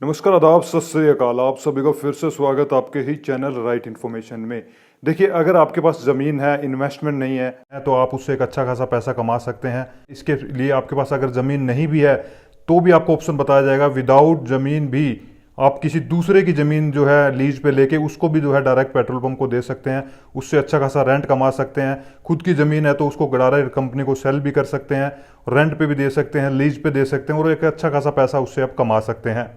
नमस्कार, आदाब, सत श्री अकाल। आप सभी का फिर से स्वागत आपके ही चैनल राइट इन्फॉर्मेशन में। देखिए, अगर आपके पास ज़मीन है, इन्वेस्टमेंट नहीं है तो आप उससे एक अच्छा खासा पैसा कमा सकते हैं। इसके लिए आपके पास अगर ज़मीन नहीं भी है तो भी आपको ऑप्शन बताया जाएगा, विदाउट ज़मीन भी आप किसी दूसरे की ज़मीन जो है लीज पे लेके उसको भी जो है डायरेक्ट पेट्रोल पंप को दे सकते हैं। उससे अच्छा खासा रेंट कमा सकते हैं। खुद की ज़मीन है तो उसको डायरेक्ट कंपनी को सेल भी कर सकते हैं, रेंट पे भी दे सकते हैं, लीज पे दे सकते हैं और एक अच्छा खासा पैसा उससे आप कमा सकते हैं।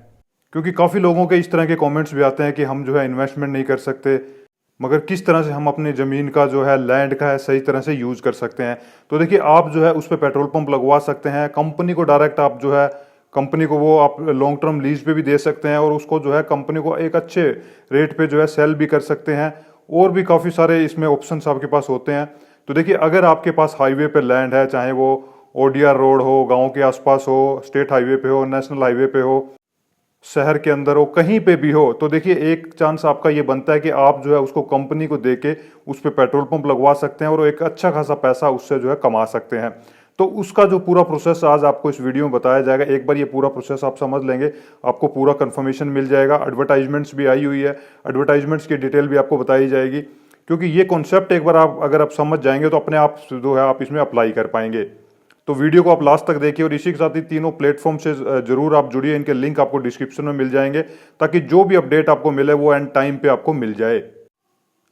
क्योंकि काफ़ी लोगों के इस तरह के कमेंट्स भी आते हैं कि हम जो है इन्वेस्टमेंट नहीं कर सकते, मगर किस तरह से हम अपनी ज़मीन का जो है, लैंड का है, सही तरह से यूज़ कर सकते हैं। तो देखिए, आप जो है उस पर पेट्रोल पंप लगवा सकते हैं। कंपनी को डायरेक्ट आप जो है, कंपनी को वो आप लॉन्ग टर्म लीज पे भी दे सकते हैं और उसको जो है कंपनी को एक अच्छे रेट पे जो है सेल भी कर सकते हैं। और भी काफ़ी सारे इसमें ऑप्शंस आपके पास होते हैं। तो देखिए, अगर आपके पास हाईवे पे लैंड है, चाहे वो ओडीआर रोड हो, गाँव के आसपास हो, स्टेट हाईवे पे हो, नेशनल हाईवे पे हो, शहर के अंदर हो, कहीं पे भी हो, तो देखिए एक चांस आपका ये बनता है कि आप जो है उसको कंपनी को देके उस पर पेट्रोल पंप लगवा सकते हैं और एक अच्छा खासा पैसा उससे जो है कमा सकते हैं। तो उसका जो पूरा प्रोसेस आज आपको इस वीडियो में बताया जाएगा। एक बार ये पूरा प्रोसेस आप समझ लेंगे, आपको पूरा कंफर्मेशन मिल जाएगा। एडवर्टाइजमेंट्स भी आई हुई है, एडवर्टाइजमेंट्स की डिटेल भी आपको बताई जाएगी। क्योंकि ये कॉन्सेप्ट एक बार आप अगर आप समझ जाएंगे तो अपने आप जो है आप इसमें अप्लाई कर पाएंगे। तो वीडियो को आप लास्ट तक देखिए और इसी के साथ ही तीनों प्लेटफॉर्म से जरूर आप जुड़िए। इनके लिंक आपको डिस्क्रिप्शन में मिल जाएंगे ताकि जो भी अपडेट आपको मिले वो एंड टाइम पे आपको मिल जाए।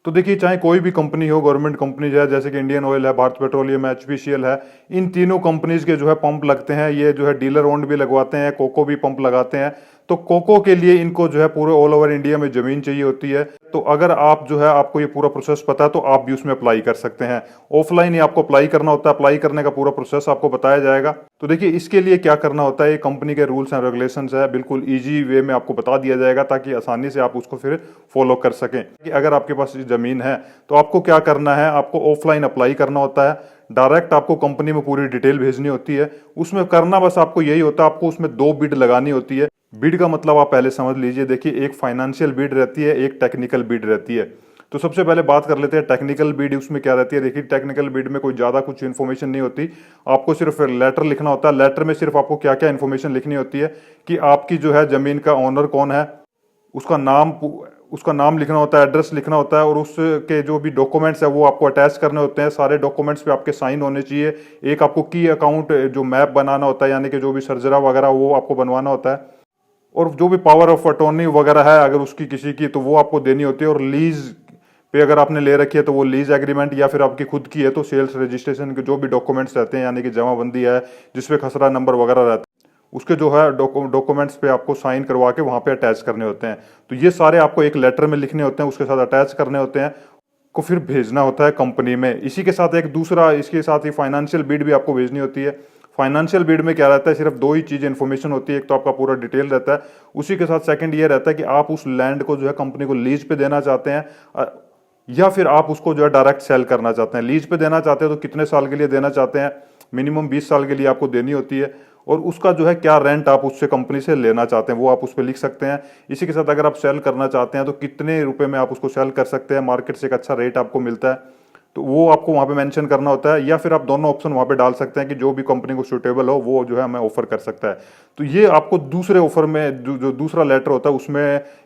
तो देखिए, चाहे कोई भी कंपनी हो, गवर्नमेंट कंपनी है जैसे कि इंडियन ऑयल है, भारत पेट्रोलियम है, एचपीसीएल है, इन तीनों कंपनीज के जो है पंप लगते हैं। ये जो है डीलर ओन्ड भी लगवाते हैं, कोको भी पंप लगाते हैं। तो कोको के लिए इनको जो है पूरे ऑल ओवर इंडिया में जमीन चाहिए होती है। तो अगर आप जो है, आपको ये पूरा प्रोसेस पता है तो आप भी उसमें अप्लाई कर सकते हैं। ऑफलाइन ही आपको अप्लाई करना होता है। अप्लाई करने का पूरा प्रोसेस आपको बताया जाएगा। तो देखिए, इसके लिए क्या करना होता है, ये कंपनी के रूल्स एंड रेगुलेशंस है, बिल्कुल ईजी वे में आपको बता दिया जाएगा ताकि आसानी से आप उसको फिर फॉलो कर सकें। कि अगर आपके पास जमीन है तो आपको क्या करना है, आपको ऑफलाइन अप्लाई करना होता है। डायरेक्ट आपको कंपनी में पूरी डिटेल भेजनी होती है। उसमें करना बस आपको यही होता है, आपको उसमें 2 बिड लगानी होती है। बिड का मतलब आप पहले समझ लीजिए। देखिए, एक फाइनेंशियल बिड रहती है, एक टेक्निकल बिड रहती है। तो सबसे पहले बात कर लेते हैं टेक्निकल बिड। उसमें क्या रहती है, देखिए टेक्निकल बिड में कोई ज़्यादा कुछ इन्फॉर्मेशन नहीं होती। आपको सिर्फ लेटर लिखना होता है। लेटर में सिर्फ आपको क्या क्या इन्फॉर्मेशन लिखनी होती है कि आपकी जो है ज़मीन का ओनर कौन है, उसका नाम लिखना होता है, एड्रेस लिखना होता है और उसके जो भी डॉक्यूमेंट्स है वो आपको अटैच करने होते हैं। सारे डॉक्यूमेंट्स पे आपके साइन होने चाहिए। एक आपको की अकाउंट जो मैप बनाना होता है, यानी कि जो भी सर्जरा वगैरह वो आपको बनवाना होता है। और जो भी पावर ऑफ अटॉर्नी वगैरह है अगर उसकी किसी की, तो वो आपको देनी होती है। और लीज पे अगर आपने ले रखी है तो वो लीज एग्रीमेंट, या फिर आपकी खुद की है तो सेल्स रजिस्ट्रेशन के जो भी डॉक्यूमेंट्स रहते हैं, यानी कि जमाबंदी है जिसपे खसरा नंबर वगैरह रहता है, उसके जो है डॉक्यूमेंट्स पे आपको साइन करवा के वहां पे अटैच करने होते हैं। तो ये सारे आपको एक लेटर में लिखने होते हैं, उसके साथ अटैच करने होते हैं, को फिर भेजना होता है कंपनी में। इसी के साथ एक दूसरा, इसके साथ ही फाइनेंशियल बिड भी आपको भेजनी होती है। फाइनेंशियल बिड में क्या रहता है, सिर्फ 2 ही चीज इन्फॉर्मेशन होती है। एक तो आपका पूरा डिटेल रहता है, उसी के साथ सेकंड ये रहता है कि आप उस लैंड को जो है कंपनी को लीज पे देना चाहते हैं या फिर आप उसको जो है डायरेक्ट सेल करना चाहते हैं। लीज पे देना चाहते हैं तो कितने साल के लिए देना चाहते हैं, मिनिमम 20 साल के लिए आपको देनी होती है। और उसका जो है क्या रेंट आप उससे कंपनी से लेना चाहते हैं वो आप उस पर लिख सकते हैं। इसी के साथ अगर आप सेल करना चाहते हैं तो कितने रुपए में आप उसको सेल कर सकते हैं, मार्केट से एक अच्छा रेट आपको मिलता है, तो वो आपको वहाँ पे मेंशन करना होता है। या फिर आप दोनों ऑप्शन वहाँ पे डाल सकते हैं कि जो भी कंपनी को सूटेबल हो वो जो है हमें ऑफर कर सकता है। तो ये आपको दूसरे ऑफर में जो दूसरा लेटर होता है उसमें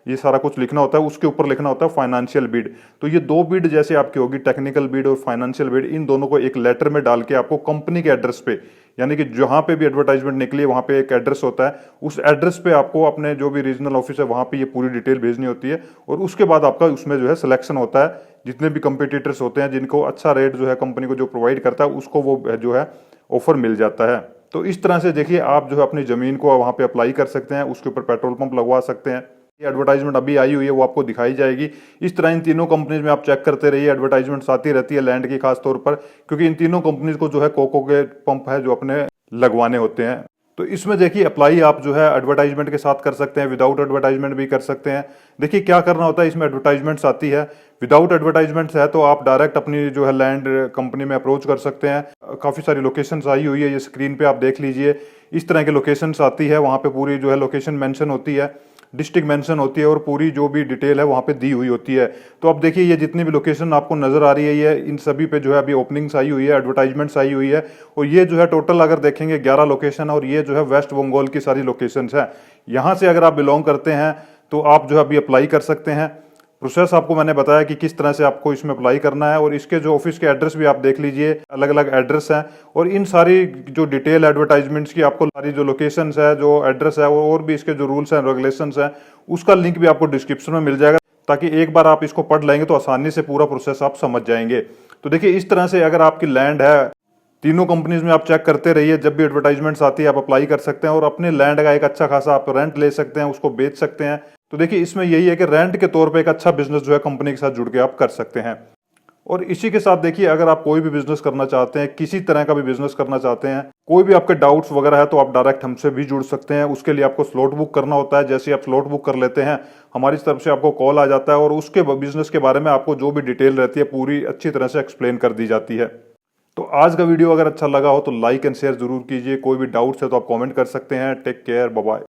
ये सारा कुछ लिखना होता है। उसके ऊपर लिखना होता है फाइनेंशियल बिड। तो ये 2 बिड जैसे आपकी होगी, टेक्निकल बिड और फाइनेंशियल बिड, इन दोनों को एक लेटर में डाल के आपको कंपनी के एड्रेस पे, यानी कि जहां पे भी एडवर्टाइजमेंट निकली वहां पे एक एड्रेस होता है, उस एड्रेस पे आपको अपने जो भी रीजनल ऑफिस है वहां पे ये पूरी डिटेल भेजनी होती है। और उसके बाद आपका उसमें जो है सिलेक्शन होता है। जितने भी कंपटीटर्स होते हैं जिनको अच्छा रेट जो है कंपनी को जो प्रोवाइड करता है उसको वो जो है ऑफर मिल जाता है। तो इस तरह से देखिए, आप जो है अपनी जमीन को वहां पे अप्लाई कर सकते हैं, उसके ऊपर पेट्रोल पंप लगवा सकते हैं। ये एडवर्टाइजमेंट अभी आई हुई है वो आपको दिखाई जाएगी। इस तरह इन तीनों कंपनीज में आप चेक करते रहिए, एडवर्टाइजमेंट्स आती रहती है लैंड की खास तौर पर, क्योंकि इन तीनों कंपनीज को जो है कोको के पंप है जो अपने लगवाने होते हैं। तो इसमें देखिए, अप्लाई आप जो है एडवर्टाइजमेंट के साथ कर सकते हैं, विदाउट एडवर्टाइजमेंट भी कर सकते हैं। देखिए क्या करना होता है, इसमें एडवर्टाइजमेंट्स आती है, विदाउट एडवर्टाइजमेंट्स है तो आप डायरेक्ट अपनी जो है लैंड कंपनी में अप्रोच कर सकते हैं। काफ़ी सारी लोकेशंस आई हुई है, ये स्क्रीन पे आप देख लीजिए। इस तरह की लोकेशंस आती है, वहाँ पे पूरी जो है लोकेशन मेंशन होती है। डिस्ट्रिक्ट मेंशन होती है और पूरी जो भी डिटेल है वहाँ पे दी हुई होती है। तो अब देखिए ये जितनी भी लोकेशन आपको नजर आ रही है ये इन सभी पे जो है अभी ओपनिंग्स आई हुई है, एडवर्टाइजमेंट्स आई हुई है। और ये जो है टोटल अगर देखेंगे 11 लोकेशन है और ये जो है वेस्ट बंगाल की सारी लोकेशंस है। यहाँ से अगर आप बिलोंग करते हैं तो आप जो है अभी अप्लाई कर सकते हैं। प्रोसेस आपको मैंने बताया कि किस तरह से आपको इसमें अप्लाई करना है और इसके जो ऑफिस के एड्रेस भी आप देख लीजिए, अलग अलग एड्रेस हैं। और इन सारी जो डिटेल एडवर्टाइजमेंट्स की आपको सारी जो लोकेशंस है, जो एड्रेस है और भी इसके जो रूल्स एंड रेगुलेशंस हैं उसका लिंक भी आपको डिस्क्रिप्शन में मिल जाएगा, ताकि एक बार आप इसको पढ़ लेंगे तो आसानी से पूरा प्रोसेस आप समझ जाएंगे। तो देखिए इस तरह से अगर आपकी लैंड है, तीनों कंपनीज में आप चेक करते रहिए, जब भी एडवर्टाइजमेंट्स आती है आप अप्लाई कर सकते हैं और अपने लैंड का एक अच्छा खासा आप रेंट ले सकते हैं, उसको बेच सकते हैं। तो देखिए इसमें यही है कि रेंट के तौर पे एक अच्छा बिजनेस जो है कंपनी के साथ जुड़ के आप कर सकते हैं। और इसी के साथ देखिए अगर आप कोई भी बिजनेस करना चाहते हैं, किसी तरह का भी बिजनेस करना चाहते हैं, कोई भी आपके डाउट्स वगैरह है तो आप डायरेक्ट हमसे भी जुड़ सकते हैं। उसके लिए आपको स्लॉट बुक करना होता है। जैसे आप स्लॉट बुक कर लेते हैं हमारी तरफ से आपको कॉल आ जाता है और उसके बिजनेस के बारे में आपको जो भी डिटेल रहती है पूरी अच्छी तरह से एक्सप्लेन कर दी जाती है। तो आज का वीडियो अगर अच्छा लगा हो तो लाइक एंड शेयर जरूर कीजिए। कोई भी डाउट्स है तो आप कमेंट कर सकते हैं। Take care, bye bye.